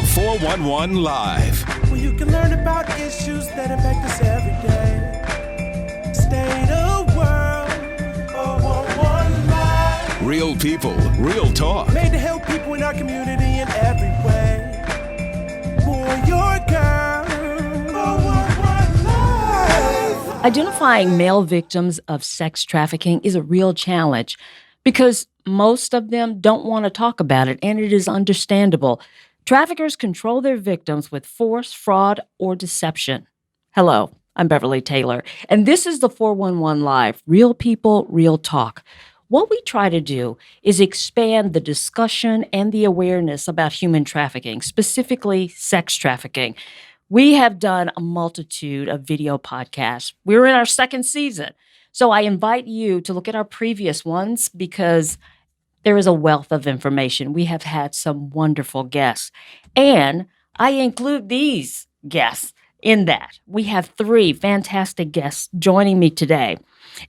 The 411 Live. Where you can learn about issues that affect us every day. State of world, 411 Live. Real people, real talk. Made to help people in our community in every way. For your girl, 411 Live. Identifying male victims of sex trafficking is a real challenge because most of them don't want to talk about it, and it is understandable. Traffickers control their victims with force, fraud, or deception. Hello, I'm Beverly Taylor, and this is the 411 Live, Real People, Real Talk. What we try to do is expand the discussion and the awareness about human trafficking, specifically sex trafficking. We have done a multitude of video podcasts. We're in our second season, so I invite you to look at our previous ones because there is a wealth of information. We have had some wonderful guests. And I include these guests in that. We have 3 fantastic guests joining me today.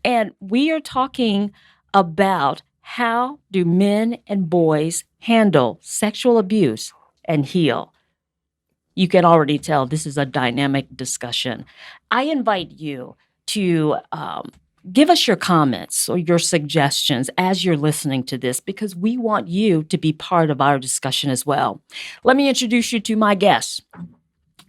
And we are talking about how do men and boys handle sexual abuse and heal. You can already tell this is a dynamic discussion. I invite you to give us your comments or your suggestions as you're listening to this because we want you to be part of our discussion as well. Let me introduce you to my guests.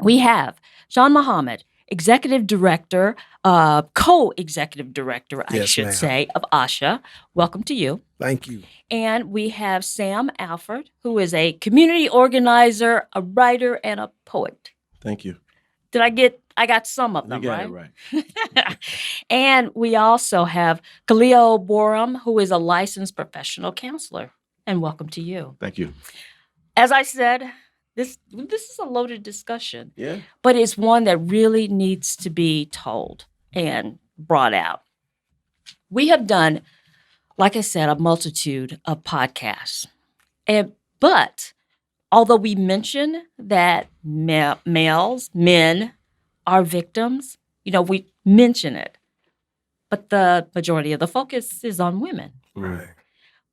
We have Shawn Muhammad, Executive Director, Co-Executive Director, I should say, of ASHA. Welcome to you. Thank you. And we have Sam Alford, who is a community organizer, a writer, and a poet. Thank you. I got some of them, You right? got it right. And we also have Khalil Borum, who is a licensed professional counselor. And welcome to you. Thank you. As I said, this is a loaded discussion. Yeah. But it's one that really needs to be told and brought out. We have done, like I said, a multitude of podcasts. But although we mention that men are victims, we mention it. But the majority of the focus is on women. Right.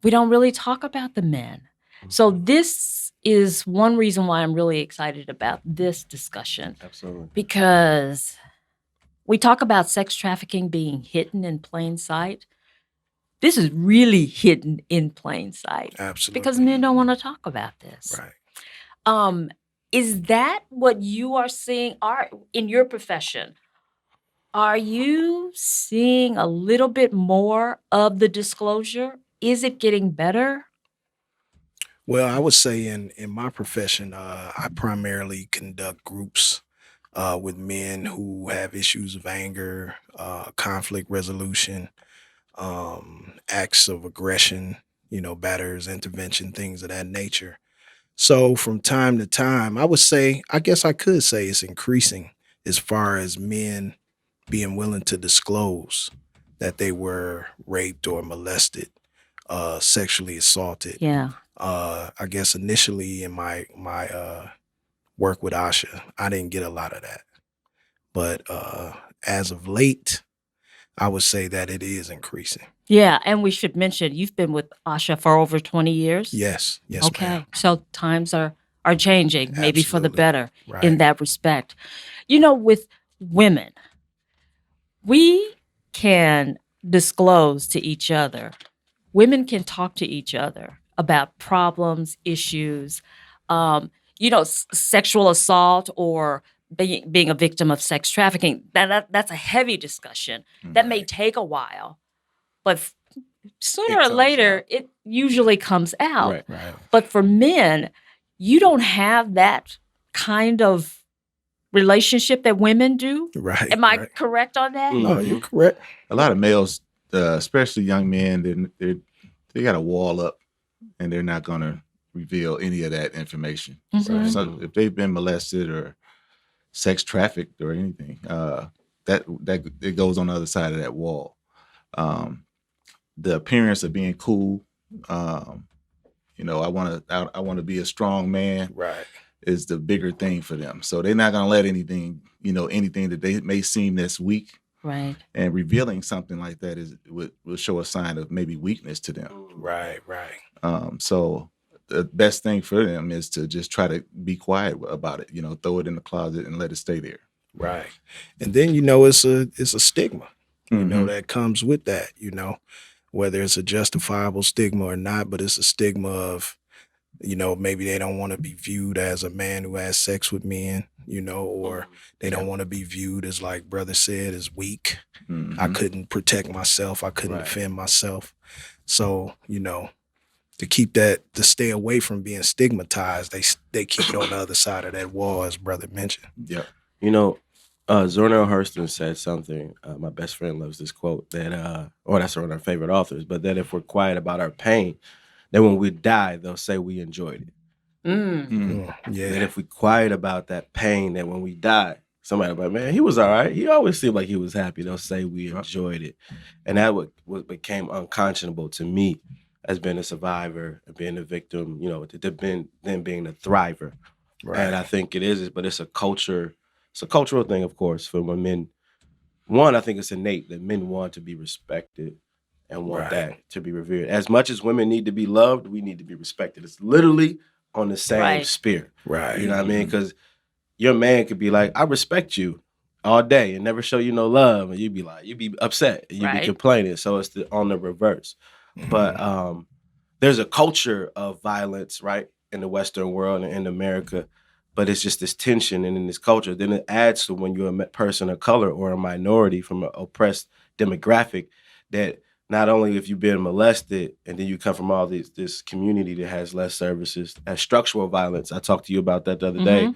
We don't really talk about the men. So this is one reason why I'm really excited about this discussion. Absolutely. Because we talk about sex trafficking being hidden in plain sight. This is really hidden in plain sight. Absolutely. Because men don't want to talk about this. Right. Is that what you are seeing in your profession? Are you seeing a little bit more of the disclosure? Is it getting better? Well, I would say in my profession, I primarily conduct groups with men who have issues of anger, conflict resolution, acts of aggression, batters, intervention, things of that nature. So from time to time, I guess I could say it's increasing as far as men being willing to disclose that they were raped or molested, sexually assaulted. Yeah. I guess initially in my work with ASHA, I didn't get a lot of that. But as of late, I would say that it is increasing. Yeah, and we should mention you've been with ASHA for over 20 years. Yes, Okay, ma'am. so times are changing, maybe for the Absolutely. better Right. in that respect. With women, we can disclose to each other. Women can talk to each other about problems, issues, sexual assault or being a victim of sex trafficking. That's a heavy discussion that may take a while, but sooner or later, it usually comes out. Right. But for men, you don't have that kind of relationship that women do. Right. Am I right. correct on that? No, you're correct. A lot of males, especially young men, they got a wall up, and they're not going to reveal any of that information. Mhm. So if they've been molested or sex trafficked or anything, that it goes on the other side of that wall. The appearance of being cool, I want to be a strong man. Right. Is the bigger thing for them. So they're not going to let anything that they may seem that's weak. Right. And revealing something like that will show a sign of maybe weakness to them. Right. So the best thing for them is to just try to be quiet about it. Throw it in the closet and let it stay there. Right. And then, it's a stigma, that comes with that, whether it's a justifiable stigma or not, but it's a stigma of, maybe they don't want to be viewed as a man who has sex with men, or they don't want to be viewed as, like brother said, as weak. I couldn't protect myself. I couldn't defend myself. So, to stay away from being stigmatized, they keep it on the other side of that wall, as brother mentioned. Yeah. Zora Hurston said something. My best friend loves this quote that, that's one of our favorite authors, but that if we're quiet about our pain, then when we die, they'll say we enjoyed it. Yeah. That if we quiet about that pain, that when we die, somebody will be like, man, he was all right. He always seemed like he was happy. They'll say we enjoyed it. And that what became unconscionable to me as being a survivor and being a victim, then being a thriver. Right. And I think it is, but it's a culture. It's a cultural thing, of course, for when men. One, I think it's innate that men want to be respected and want that to be revered. As much as women need to be loved, we need to be respected. It's literally on the same spirit. Right. You know what I mean? Because your man could be like, I respect you all day and never show you no love. And you'd be upset. And you'd be complaining. So it's on the reverse. But there's a culture of violence, right, in the Western world and in America. But it's just this tension and in this culture. Then it adds to when you're a person of color or a minority from an oppressed demographic that not only if you've been molested and then you come from all this community that has less services, as structural violence. I talked to you about that the other day.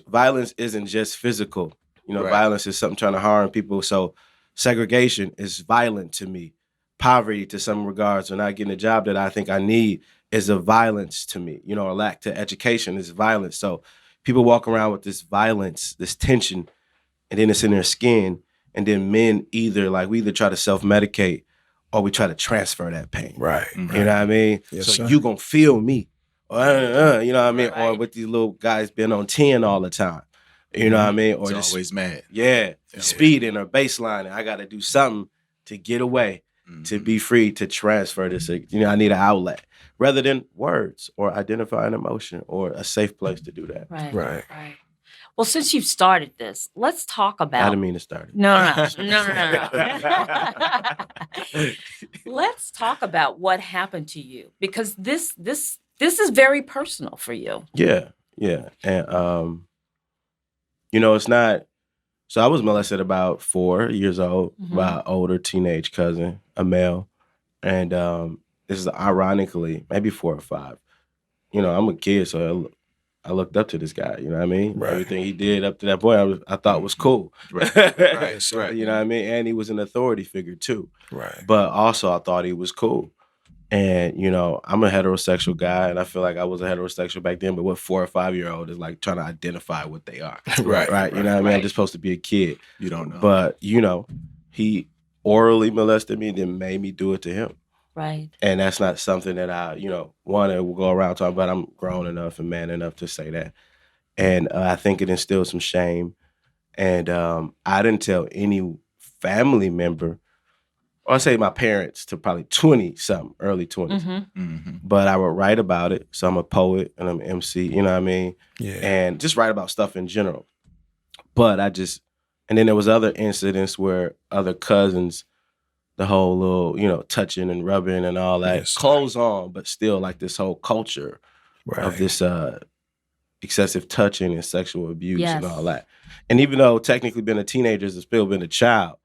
Violence isn't just physical. Violence is something trying to harm people. So segregation is violent to me. Poverty to some regards, or not getting a job that I think I need is a violence to me. A lack to education is violence. So people walk around with this violence, this tension, and then it's in their skin. And then men we either try to self-medicate or we try to transfer that pain. Right. You know what I mean? Yes, so sir. you gonna feel me. You know what I mean? Or with these little guys being on 10 all the time. You know what I mean? Or it's always mad. Speeding or baselining. I gotta do something to get away, to be free, to transfer this. I need an outlet. Rather than words or identify an emotion or a safe place to do that. Right. Well, since you've started this, let's talk about. I didn't mean to start it. No. Let's talk about what happened to you, because this is very personal for you. Yeah, and it's not. So I was molested about 4 years old by an older teenage cousin, a male, and this is ironically maybe 4 or 5. I'm a kid, so I looked up to this guy. You know what I mean? Right. Everything he did up to that point, I thought was cool. Right. Right. You know what I mean? And he was an authority figure too. Right. But also, I thought he was cool. And I'm a heterosexual guy, and I feel like I was a heterosexual back then. But what 4 or 5 year old is like trying to identify what they are? Right. You know what I mean? I'm just supposed to be a kid. You don't know. But he orally molested me, then made me do it to him. Right. And that's not something that I, want to go around talking about. I'm grown enough and man enough to say that. And I think it instilled some shame. And I didn't tell any family member, or I'd say my parents, to probably 20-something, early 20s. But I would write about it. So I'm a poet and I'm an MC, you know what I mean? Yeah. And just write about stuff in general. But and then there was other incidents where other cousins, the whole little, touching and rubbing and all that, Yes. clothes on, but still like this whole culture of this excessive touching and sexual abuse and all that. And even though technically being a teenager is still being a child,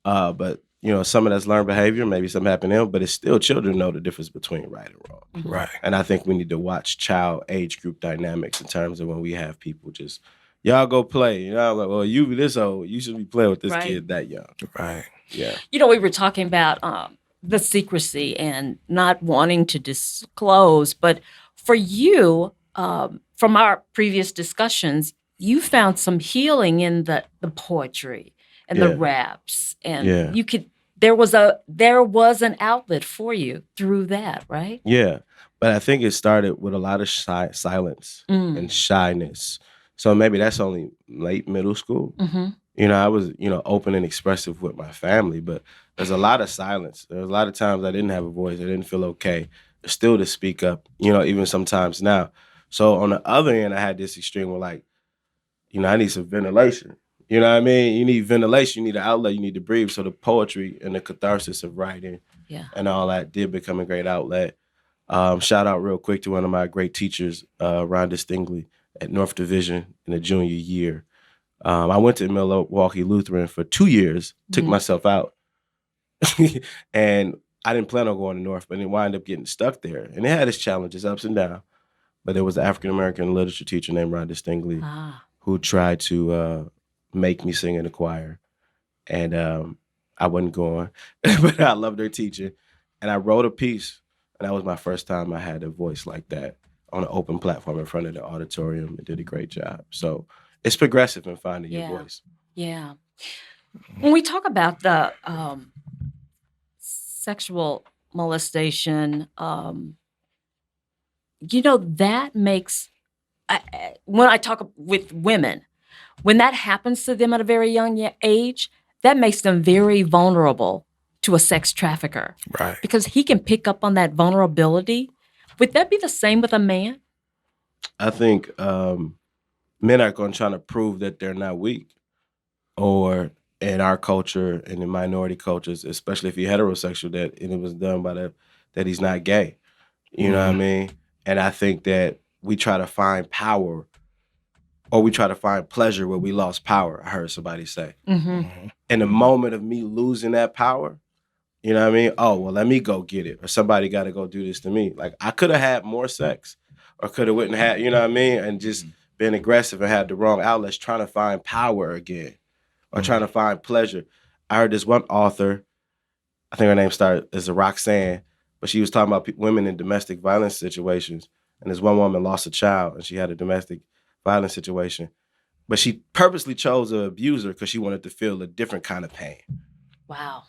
but some of that's learned behavior, maybe something happened to them, but it's still children know the difference between right and wrong. Right. And I think we need to watch child age group dynamics in terms of when we have people just, y'all go play. I'm like, well, you this old, you should be playing with this kid that young. Right. Yeah. We were talking about the secrecy and not wanting to disclose, but for you, from our previous discussions, you found some healing in the poetry and the raps, and you could. There was an outlet for you through that, right? Yeah, but I think it started with a lot of silence and shyness. So maybe that's only late middle school. I was, open and expressive with my family, but there's a lot of silence. There was a lot of times I didn't have a voice. I didn't feel okay. still to speak up, even sometimes now. So on the other end, I had this extreme where like, I need some ventilation. You know what I mean? You need ventilation, you need an outlet, you need to breathe. So the poetry and the catharsis of writing and all that did become a great outlet. Shout out real quick to one of my great teachers, Rhonda Stingley at North Division in the junior year. I went to Milwaukee Lutheran for 2 years, took myself out. And I didn't plan on going to North, but it wound up getting stuck there. And it had its challenges, ups and downs. But there was an African-American literature teacher named Rhonda Stingley who tried to make me sing in the choir. And I wasn't going, but I loved her teaching. And I wrote a piece, and that was my first time I had a voice like that on an open platform in front of the auditorium, and did a great job. So it's progressive in finding your voice. Yeah. When we talk about the sexual molestation, that makes, when I talk with women, when that happens to them at a very young age, that makes them very vulnerable to a sex trafficker. Right. Because he can pick up on that vulnerability. Would that be the same with a man? I think men are going to try to prove that they're not weak. Or in our culture and in minority cultures, especially if you're heterosexual, that it was done by that he's not gay. You know what I mean? And I think that we try to find power, or we try to find pleasure where we lost power, I heard somebody say. In the moment of me losing that power, you know what I mean? Oh, well, let me go get it. Or somebody got to go do this to me. Like, I could have had more sex, or could have went and had, you know what I mean? And just been aggressive and had the wrong outlets, trying to find power again, or trying to find pleasure. I heard this one author, I think her name started as Roxanne, but she was talking about women in domestic violence situations. And this one woman lost a child, and she had a domestic violence situation. But she purposely chose an abuser because she wanted to feel a different kind of pain. Wow.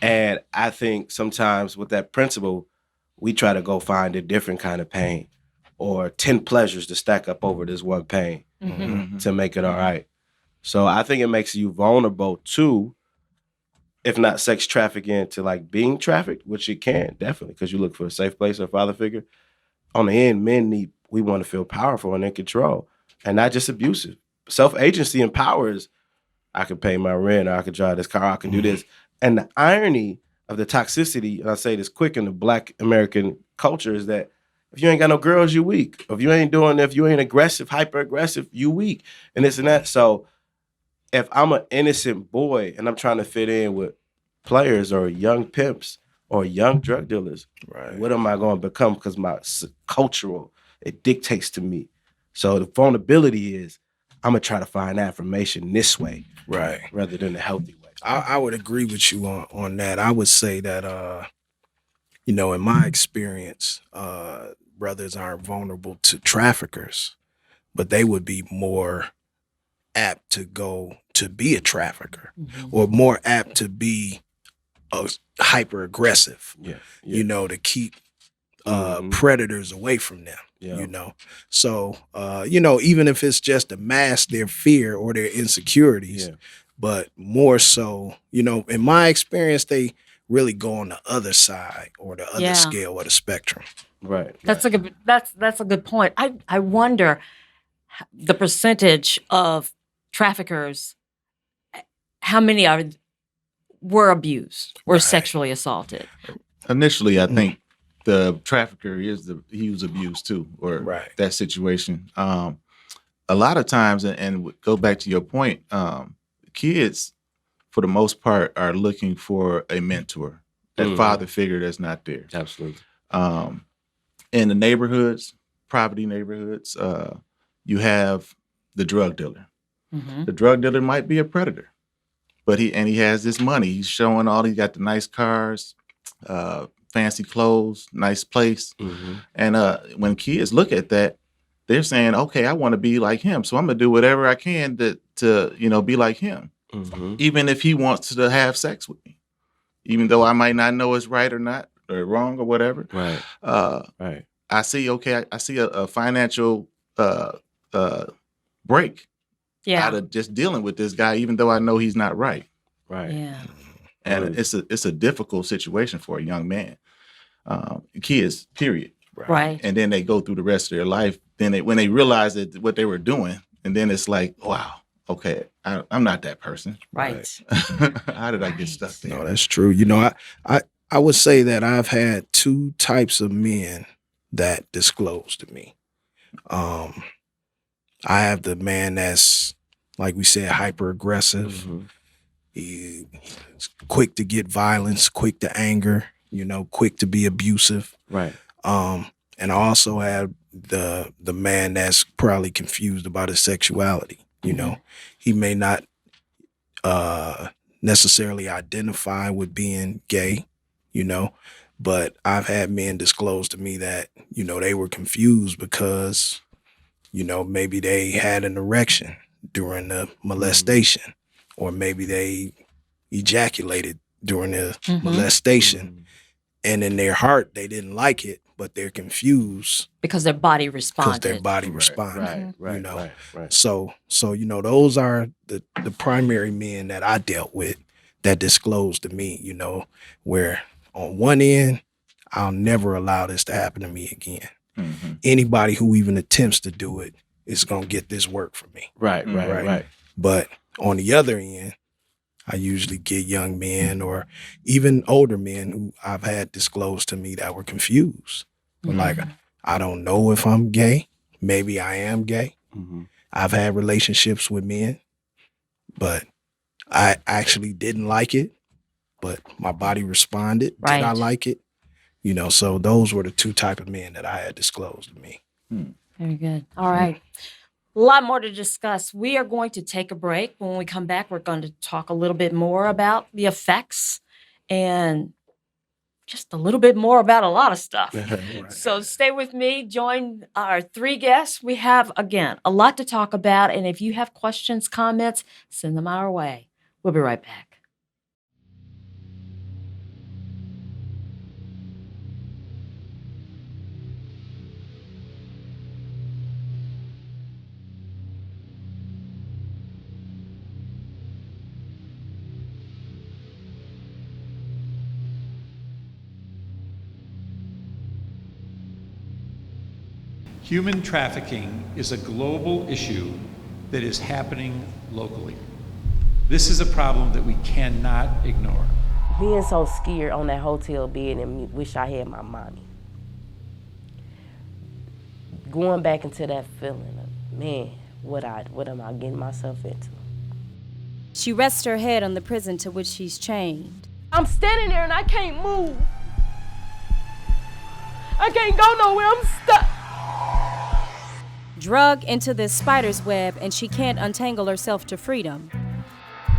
And I think sometimes with that principle, we try to go find a different kind of pain, or 10 pleasures to stack up over this one pain to make it all right. So I think it makes you vulnerable to, if not sex trafficking, to like being trafficked, which it can, definitely, because you look for a safe place or a father figure. On the end, we want to feel powerful and in control, and not just abusive. Self-agency and power is, I can pay my rent, or I can drive this car, I can do this. And the irony of the toxicity, and I say this quick, in the Black American culture, is that if you ain't got no girls, you weak. If you ain't aggressive, hyper-aggressive, you weak, and this and that. So if I'm an innocent boy and I'm trying to fit in with players or young pimps or young drug dealers, what am I going to become? Because my cultural, it dictates to me. So the vulnerability is, I'm going to try to find affirmation this way, rather than the healthy way. I would agree with you on that. I would say that, in my experience, brothers aren't vulnerable to traffickers, but they would be more apt to go to be a trafficker, or more apt to be hyper aggressive, to keep predators away from them, So, even if it's just to mask their fear or their insecurities, but more so, in my experience, they really go on the other side or the other scale of the spectrum. Right. That's a good point. I wonder the percentage of traffickers, how many were abused, were sexually assaulted? Initially, I think the trafficker he was abused too, or that situation. A lot of times, and go back to your point, kids, for the most part, are looking for a mentor, that father figure that's not there. Absolutely. In the neighborhoods, poverty neighborhoods, you have the drug dealer. The drug dealer might be a predator, but he has this money. He's showing he got the nice cars, fancy clothes, nice place. And when kids look at that, they're saying, okay, I want to be like him. So I'm going to do whatever I can to be like him. Even if he wants to have sex with me, even though I might not know it's right or not, or wrong or whatever. Right. I see a financial break out of just dealing with this guy, even though I know he's not right. Right. Yeah. And it's a difficult situation for a young man. kids, period. Right. And then they go through the rest of their life. Then when they realize that what they were doing, and then it's like, wow, okay, I'm not that person. Right. How did I get stuck there? No, that's true. You know, I would say that I've had two types of men that disclose to me. I have the man that's, like we said, hyper aggressive. Mm-hmm. He's quick to get violence, quick to anger, quick to be abusive. Right. And I also have the man that's probably confused about his sexuality. He may not necessarily identify with being gay, but I've had men disclose to me that, they were confused because, maybe they had an erection during the molestation, or maybe they ejaculated during the molestation, and in their heart, they didn't like it, but they're confused because their body responded. Right. So those are the primary men that I dealt with that disclosed to me, where on one end, I'll never allow this to happen to me again. Mm-hmm. Anybody who even attempts to do it is going to get this work from me. Right. But on the other end, I usually get young men or even older men who I've had disclosed to me that were confused. Like, I don't know if I'm gay. Maybe I am gay. Mm-hmm. I've had relationships with men, but I actually didn't like it, but my body responded. Right. Did I like it? So those were the two type of men that I had disclosed to me. Very good. All right. A lot more to discuss. We are going to take a break. When we come back, we're going to talk a little bit more about the effects and just a little bit more about a lot of stuff. Right. So stay with me. Join our three guests. We have, again, a lot to talk about. And if you have questions, comments, send them our way. We'll be right back. Human trafficking is a global issue that is happening locally. This is a problem that we cannot ignore. Being so scared on that hotel bed and wish I had my money. Going back into that feeling of, man, what am I getting myself into? She rests her head on the prison to which she's chained. I'm standing there and I can't move. I can't go nowhere, I'm stuck. Drug into this spider's web, and she can't untangle herself to freedom.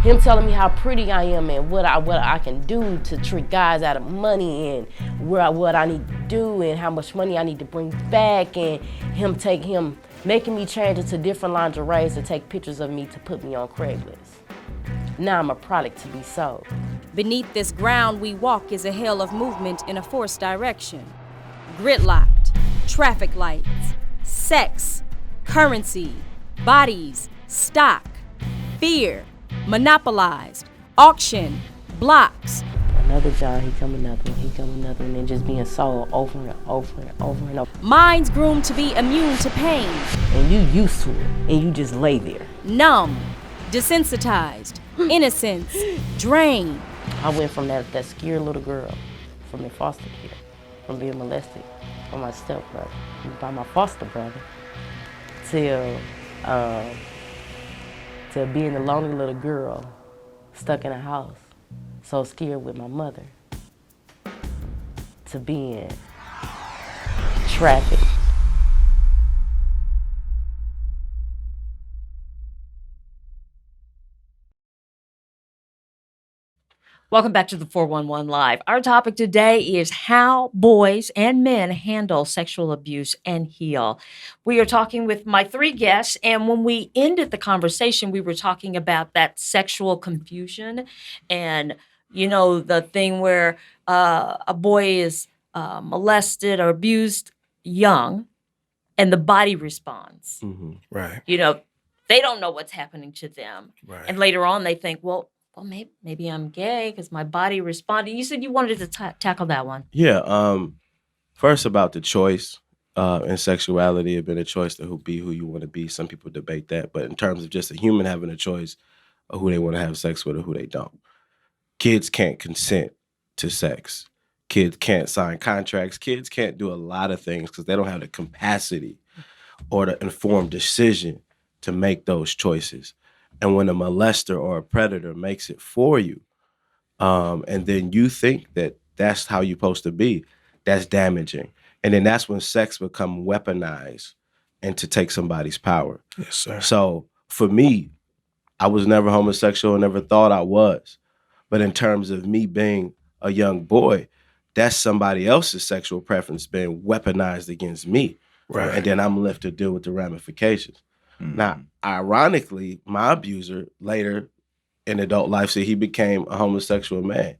Him telling me how pretty I am and what I can do to trick guys out of money and what I need to do and how much money I need to bring back, and him making me change into different lingeries to take pictures of me to put me on Craigslist. Now I'm a product to be sold. Beneath this ground we walk is a hell of movement in a forced direction. Gridlocked, traffic lights, sex, currency, bodies, stock, fear, monopolized, auction, blocks. Another job, he come another one, and just being sold over and over and over and over. Minds groomed to be immune to pain. And you used to it, and you just lay there. Numb, desensitized, innocence, drained. I went from that scared little girl, from the foster care, from being molested by my stepbrother, by my foster brother, to being a lonely little girl stuck in a house, so scared with my mother, to being trafficked. Welcome back to the 411 Live. Our topic today is how boys and men handle sexual abuse and heal. We are talking with my three guests, and when we ended the conversation, we were talking about that sexual confusion and, the thing where a boy is molested or abused young and the body responds. Mm-hmm. Right. They don't know what's happening to them. Right. And later on, they think, well, maybe I'm gay because my body responded. You said you wanted to tackle that one. Yeah. First, about the choice in sexuality, it been a choice to be who you want to be. Some people debate that, but in terms of just a human having a choice of who they want to have sex with or who they don't, kids can't consent to sex. Kids can't sign contracts. Kids can't do a lot of things because they don't have the capacity or the informed decision to make those choices. And when a molester or a predator makes it for you, and then you think that that's how you're supposed to be, that's damaging. And then that's when sex become weaponized and to take somebody's power. Yes, sir. So for me, I was never homosexual and never thought I was. But in terms of me being a young boy, that's somebody else's sexual preference being weaponized against me. Right. And then I'm left to deal with the ramifications. Now, ironically, my abuser later in adult life said he became a homosexual man.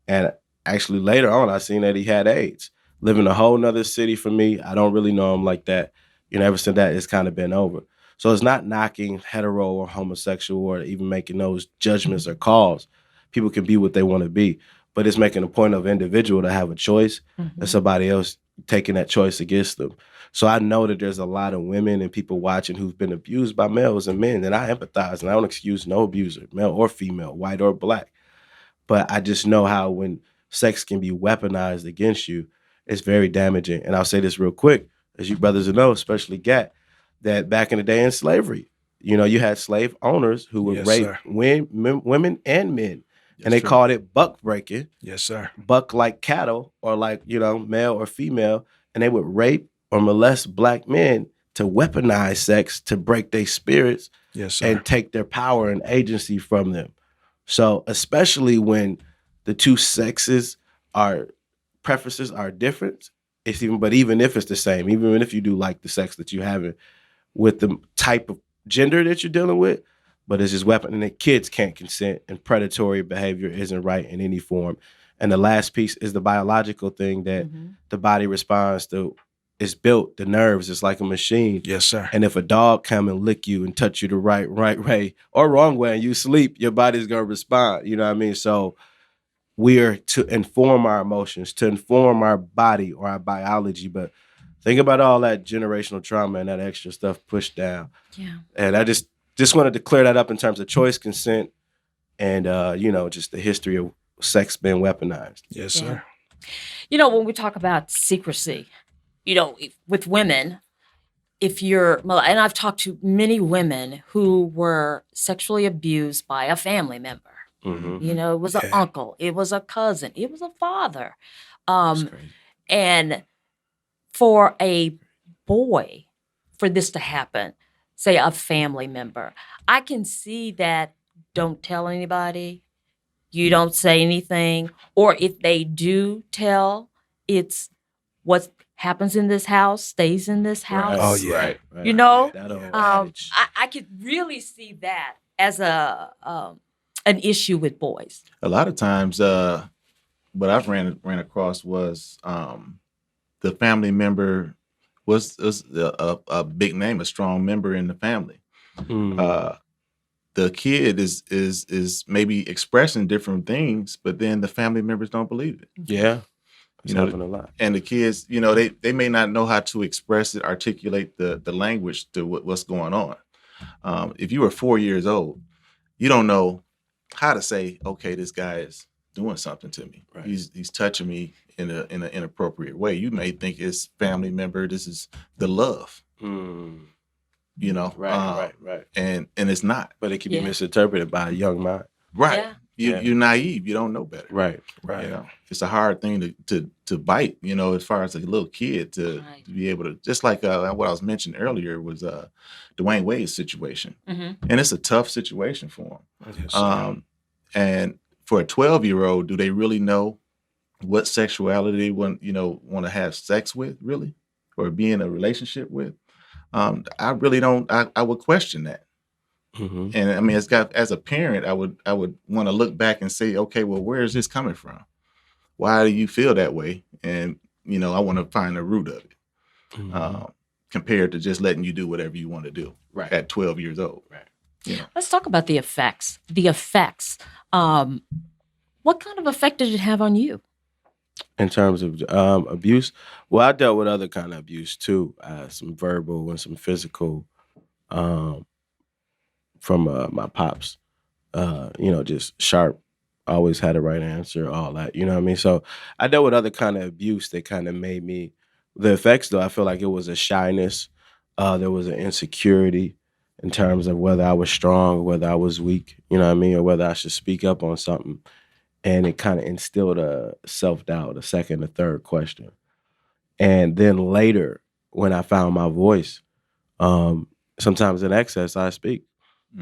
And actually later on, I seen that he had AIDS. Living a whole nother city from me. I don't really know him like that. Ever since that, it's kind of been over. So it's not knocking hetero or homosexual or even making those judgments or calls. People can be what they want to be. But it's making a point of individual to have a choice and somebody else taking that choice against them. So I know that there's a lot of women and people watching who've been abused by males and men, and I empathize, and I don't excuse no abuser, male or female, white or black. But I just know how when sex can be weaponized against you, it's very damaging. And I'll say this real quick, as you brothers know, especially Gat, that back in the day in slavery, you had slave owners who would rape women and men. And they called it buck breaking. Yes, sir. Buck like cattle or like, male or female. And they would rape or molest black men to weaponize sex to break their spirits and take their power and agency from them. So especially when the two sexes preferences are different, even if it's the same, even if you do like the sex that you're having with the type of gender that you're dealing with, but it's just weapon, and the kids can't consent, and predatory behavior isn't right in any form. And the last piece is the biological thing that the body responds to. It's built, the nerves, it's like a machine. Yes, sir. And if a dog come and lick you and touch you the right way or wrong way and you sleep, your body's gonna respond. You know what I mean? So we are to inform our emotions, to inform our body or our biology, but think about all that generational trauma and that extra stuff pushed down. Yeah. And I just wanted to clear that up in terms of choice, consent, and just the history of sex being weaponized. Yes, sir. When we talk about secrecy, with women, and I've talked to many women who were sexually abused by a family member. It was an uncle, it was a cousin, it was a father. And for a boy, for this to happen, say a family member, I can see that don't tell anybody, you don't say anything, or if they do tell, it's what happens in this house stays in this house. Right. Oh, yeah. Right. That old adage. I could really see that as an issue with boys. A lot of times, what I've ran across was the family member was a big name, a strong member in the family. The kid is maybe expressing different things, but then the family members don't believe it. Yeah. It's happening a lot. And the kids, they may not know how to express it, articulate the language to what's going on. If you were 4 years old, you don't know how to say, okay, this guy is doing something to me. Right. He's touching me in an inappropriate way. You may think it's family member. This is the love. Right. And it's not. But it can be misinterpreted by a young mind. Right. Yeah. You're naive. You don't know better. Right. It's a hard thing to bite, as far as a little kid to be able to, just like what I was mentioning earlier was Dwayne Wade's situation. And it's a tough situation for him. Yes, and for a 12-year-old, do they really know what sexuality they want to have sex with, really, or be in a relationship with? I really don't. I would question that. And I mean, as a parent, I would want to look back and say, okay, well, where is this coming from? Why do you feel that way? And I want to find the root of it, compared to just letting you do whatever you want to do at 12 years old. Right. Let's talk about the effects. What kind of effect did it have on you? In terms of abuse, well, I dealt with other kind of abuse too, some verbal and some physical, um, from my pops. Just sharp, always had the right answer, all that. You know what I mean? So I dealt with other kind of abuse that kind of made me. The effects, though, I feel like it was a shyness. There was an insecurity in terms of whether I was strong, whether I was weak. You know what I mean, or whether I should speak up on something. And it kind of instilled a self-doubt, a second, a third question. And then later, when I found my voice, sometimes in excess, I speak.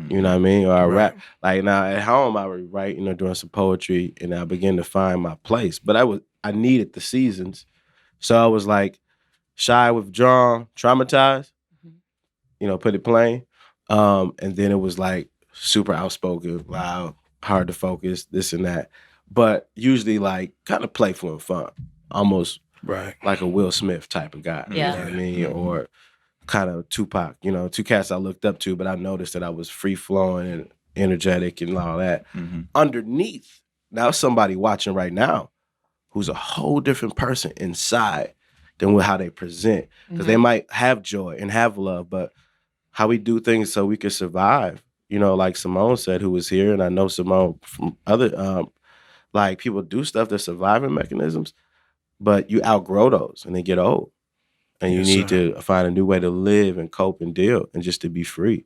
You know what I mean? Or I rap. Like now at home, I would write, doing some poetry, and I began to find my place. But I needed the seasons. So I was like shy, withdrawn, traumatized, put it plain. And then it was like super outspoken, loud, hard to focus, this and that. But usually like kind of playful and fun, almost like a Will Smith type of guy. Yeah. You know what I mean? Or kind of Tupac, two cats I looked up to, but I noticed that I was free flowing and energetic and all that. Underneath, now somebody watching right now who's a whole different person inside than how they present. Because they might have joy and have love, but how we do things so we can survive. Like Simone said, who was here, and I know Simone from other, like people do stuff, they're surviving mechanisms, but you outgrow those and they get old. And you need to find a new way to live and cope and deal and just to be free.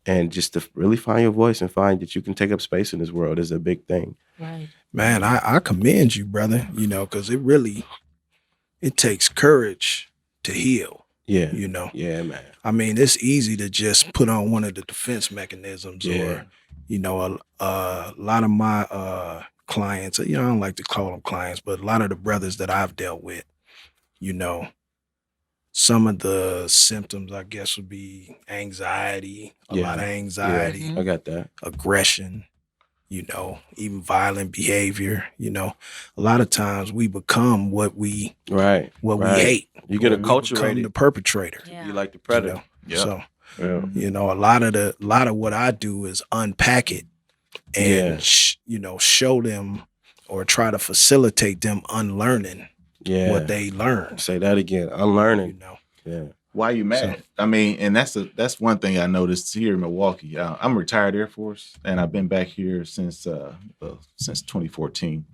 And just to really find your voice and find that you can take up space in this world is a big thing. Right. Man, I commend you, brother, because it takes courage to heal. Yeah. Yeah, man. I mean, it's easy to just put on one of the defense mechanisms or, a lot of my clients, I don't like to call them clients, but a lot of the brothers that I've dealt with, some of the symptoms, I guess, would be anxiety, a lot of anxiety. I got that. Aggression, even violent behavior. A lot of times we become what we we hate. You get become the perpetrator. You like the predator. So, a lot of what I do is unpack it and show them or try to facilitate them unlearning what they learn. Say that again. Unlearning. Yeah. Why you mad? I mean, and that's one thing I noticed here in Milwaukee. I'm a retired Air Force, and I've been back here since 2014.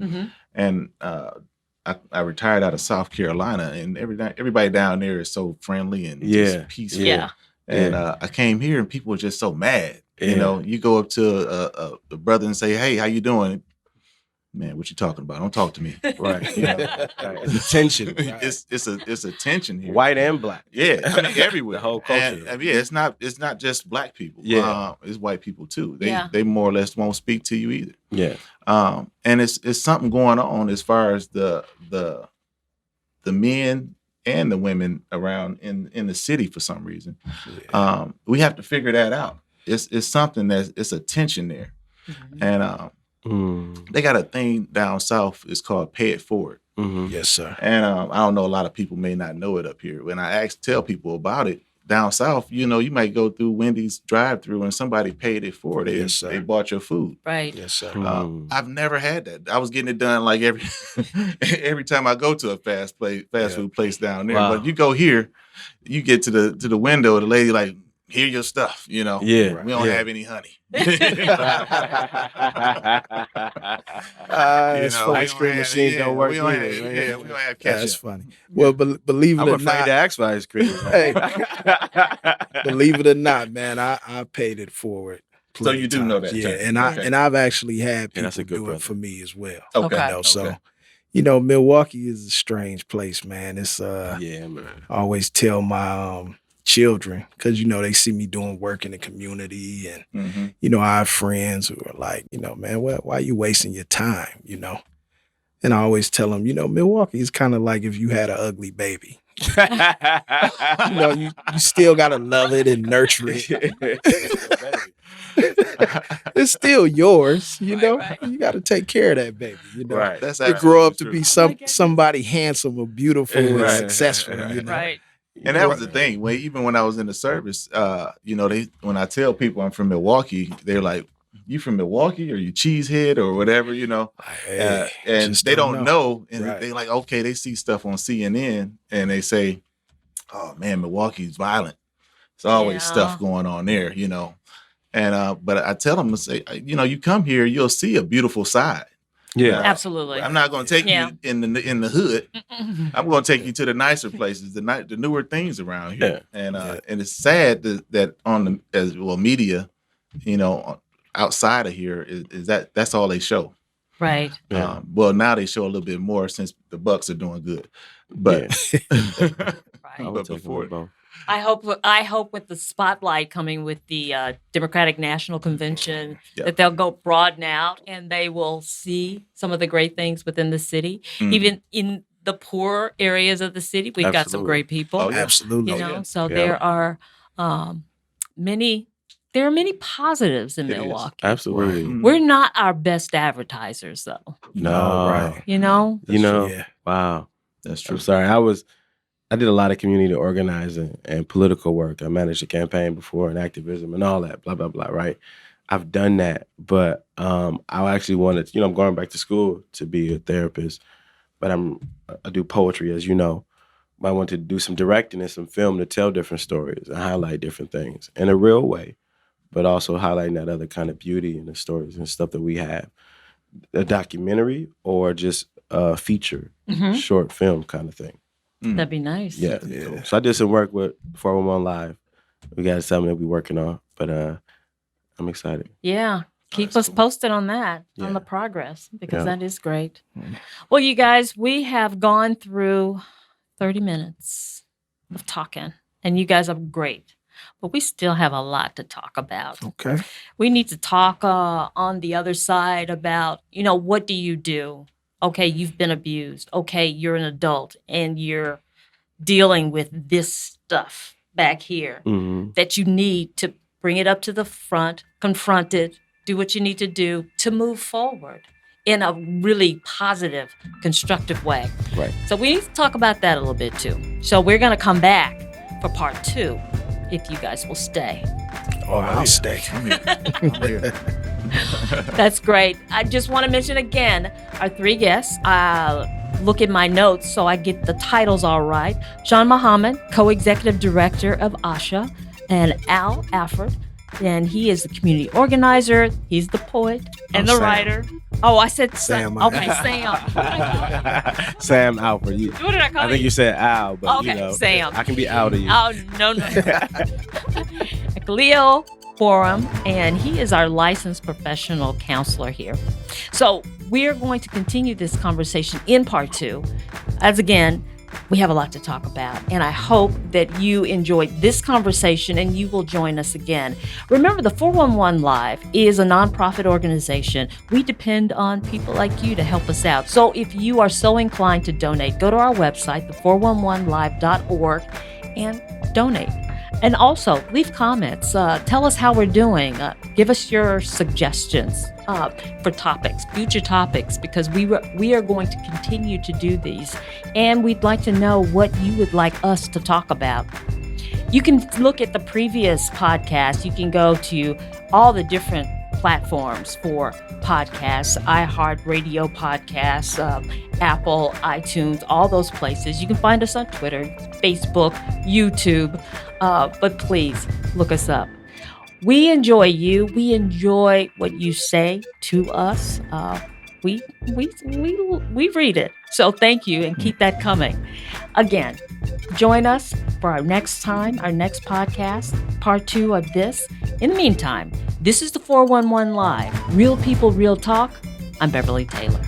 And I retired out of South Carolina, and everybody down there is so friendly and just peaceful. Yeah. And I came here, and people were just so mad. You go up to a brother and say, "Hey, how you doing?" Man, what you talking about? Don't talk to me. Right. It's a tension. Right. It's a tension here. White and black. Yeah. I mean, everywhere. The whole culture. And it's not just black people. Yeah. It's white people too. They more or less won't speak to you either. Yeah. And it's something going on as far as the men and the women around in the city for some reason. Yeah. We have to figure that out. It's something it's a tension there. And they got a thing down south. It's called Pay It Forward. Yes, sir. And I don't know, a lot of people may not know it up here. When I tell people about it, down south, you might go through Wendy's drive-through and somebody paid it forward. They bought your food. Right. Yes, sir. I've never had that. I was getting it done like every time I go to a fast food place down there. Wow. But you go here, you get to the window, the lady like, "Here your stuff," Yeah. We don't have any honey. Ice cream machine don't work. We don't have ketchup. That's funny. Well, believe it or I'm afraid not, to ask for ice cream. Hey, believe it or not, man, I paid it forward. So you do know that, and I've actually had people do it for me as well. Okay. So Milwaukee is a strange place, man. It's man. I always tell my children, because they see me doing work in the community, and I have friends who are like, man, why are you wasting your time? And I always tell them, Milwaukee is kind of like if you had an ugly baby. You still gotta love it and nurture it. It's still yours, Right. You got to take care of that baby, Right. That's to grow up to be somebody handsome or beautiful and successful, Right. And that was the thing. Even when I was in the service, when I tell people I'm from Milwaukee, they're like, you from Milwaukee or you cheesehead or whatever, you know, and they don't know. And they like, okay, they see stuff on CNN and they say, oh man, Milwaukee's violent. There's always stuff going on there, you know. And but I tell them to say, you know, you come here, you'll see a beautiful side. Yeah, absolutely. I'm not going to take you in the hood. I'm going to take you to the nicer places, the newer things around here. And it's sad that on the media, you know, outside of here is that's all they show. Right. Well, now they show a little bit more since the Bucks are doing good. But but before. I hope with the spotlight coming with the Democratic National Convention that they'll go broaden out and they will see some of the great things within the city. Even in the poor areas of the city, we've got some great people. Oh, absolutely. You know, so there are many positives in Milwaukee. Absolutely. We're not our best advertisers, though. No, right. You know? Wow. That's true. I'm sorry. I did a lot of community organizing and political work. I managed a campaign before and activism and all that, blah, blah, blah, right? I've done that, but I actually wanted, you know, I'm going back to school to be a therapist, but I do poetry, as you know. I wanted to do some directing and some film to tell different stories and highlight different things in a real way, but also highlighting that other kind of beauty in the stories and stuff that we have. A documentary or just a feature, short film kind of thing. That'd be nice. Yeah. Cool. So I did some work with 411 Live. We got something that we're working on, but I'm excited. Yeah. Keep us posted on that, on the progress, because that is great. Well, you guys, we have gone through 30 minutes of talking, and you guys are great. But we still have a lot to talk about. Okay. We need to talk on the other side about, you know, what do you do? Okay, you've been abused. Okay, you're an adult and you're dealing with this stuff back here that you need to bring it up to the front, confront it, do what you need to do to move forward in a really positive, constructive way. Right. So we need to talk about that a little bit too. So we're going to come back for part 2 if you guys will stay. Oh, I'll stay. I'm here. That's great. I just want to mention again our 3 guests. Look at my notes so I get the titles all right. Shawn Muhammad, co-executive director of ASHA, and Alford. And he is the community organizer. He's the poet and the writer. Oh, I said Sam. Okay, Sam. Sam Alford. What did I call you? I think you said Al, but okay, you know, Sam. I can be Al to you. Oh, no. Leo Forum, and he is our licensed professional counselor here. So we're going to continue this conversation in part 2. As again, we have a lot to talk about, and I hope that you enjoyed this conversation and you will join us again. Remember, the 411 Live is a nonprofit organization. We depend on people like you to help us out. So if you are so inclined to donate, go to our website, the411live.org, and donate. And also, leave comments. Tell us how we're doing. Give us your suggestions for topics, future topics, because we are going to continue to do these. And we'd like to know what you would like us to talk about. You can look at the previous podcast. You can go to all the different platforms for podcasts, iHeartRadio podcasts, Apple, iTunes, all those places. You can find us on Twitter, Facebook, YouTube. But please look us up. We enjoy you. We enjoy what you say to us. We read it. So thank you and keep that coming. Again, join us for our next time, our next podcast, part 2 of this. In the meantime, this is the 411 Live. Real people, real talk. I'm Beverly Taylor.